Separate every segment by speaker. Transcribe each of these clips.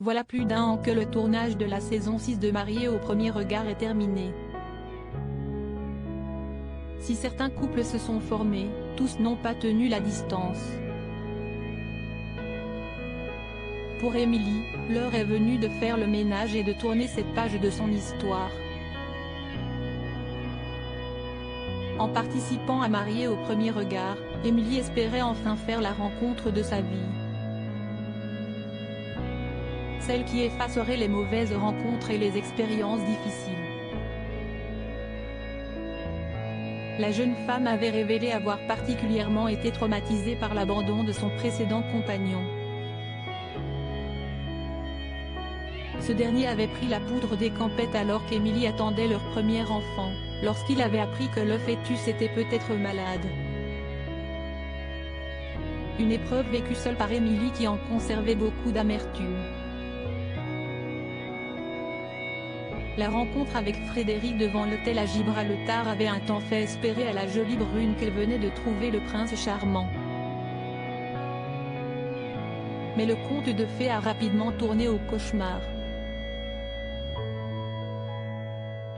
Speaker 1: Voilà plus d'un an que le tournage de la saison 6 de Mariés au premier regard est terminé. Si certains couples se sont formés, tous n'ont pas tenu la distance. Pour Émilie, l'heure est venue de faire le ménage et de tourner cette page de son histoire. En participant à Mariés au premier regard, Émilie espérait enfin faire la rencontre de sa vie. Celle qui effacerait les mauvaises rencontres et les expériences difficiles. La jeune femme avait révélé avoir particulièrement été traumatisée par l'abandon de son précédent compagnon. Ce dernier avait pris la poudre des campettes alors qu'Émilie attendait leur premier enfant, lorsqu'il avait appris que le fœtus était peut-être malade. Une épreuve vécue seule par Émilie qui en conservait beaucoup d'amertume. La rencontre avec Frédéric devant l'hôtel à Gibraltar avait un temps fait espérer à la jolie brune qu'elle venait de trouver le prince charmant. Mais le conte de fées a rapidement tourné au cauchemar.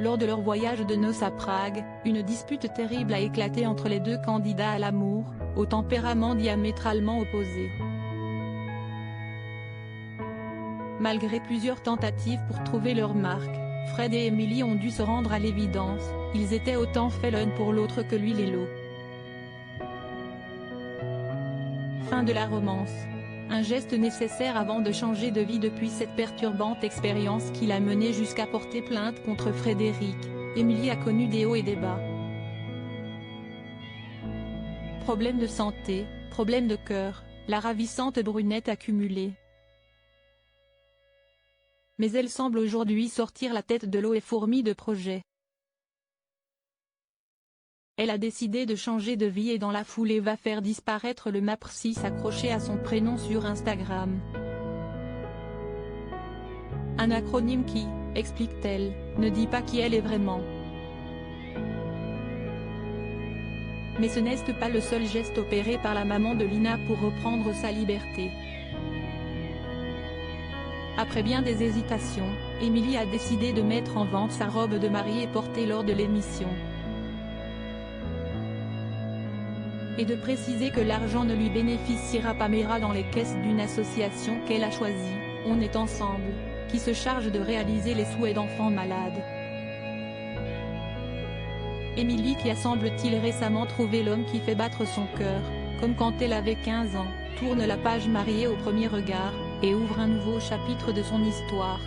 Speaker 1: Lors de leur voyage de noces à Prague, une dispute terrible a éclaté entre les deux candidats à l'amour, au tempérament diamétralement opposé. Malgré plusieurs tentatives pour trouver leur marque, Fred et Émilie ont dû se rendre à l'évidence, ils étaient autant faits l'un pour l'autre que l'huile et l'eau. Fin de la romance. Un geste nécessaire avant de changer de vie depuis cette perturbante expérience qui l'a menée jusqu'à porter plainte contre Frédéric. Émilie a connu des hauts et des bas. Problèmes de santé, problèmes de cœur, la ravissante brunette accumulée. Mais elle semble aujourd'hui sortir la tête de l'eau et fourmille de projets. Elle a décidé de changer de vie et dans la foulée va faire disparaître le Mapr6 accroché à son prénom sur Instagram. Un acronyme qui, explique-t-elle, ne dit pas qui elle est vraiment. Mais ce n'est pas le seul geste opéré par la maman de Lina pour reprendre sa liberté. Après bien des hésitations, Émilie a décidé de mettre en vente sa robe de mariée portée lors de l'émission. Et de préciser que l'argent ne lui bénéficiera pas mais ira dans les caisses d'une association qu'elle a choisie, On est ensemble, qui se charge de réaliser les souhaits d'enfants malades. Émilie qui a semble-t-il récemment trouvé l'homme qui fait battre son cœur, comme quand elle avait 15 ans, tourne la page Mariée au premier regard, et ouvre un nouveau chapitre de son histoire.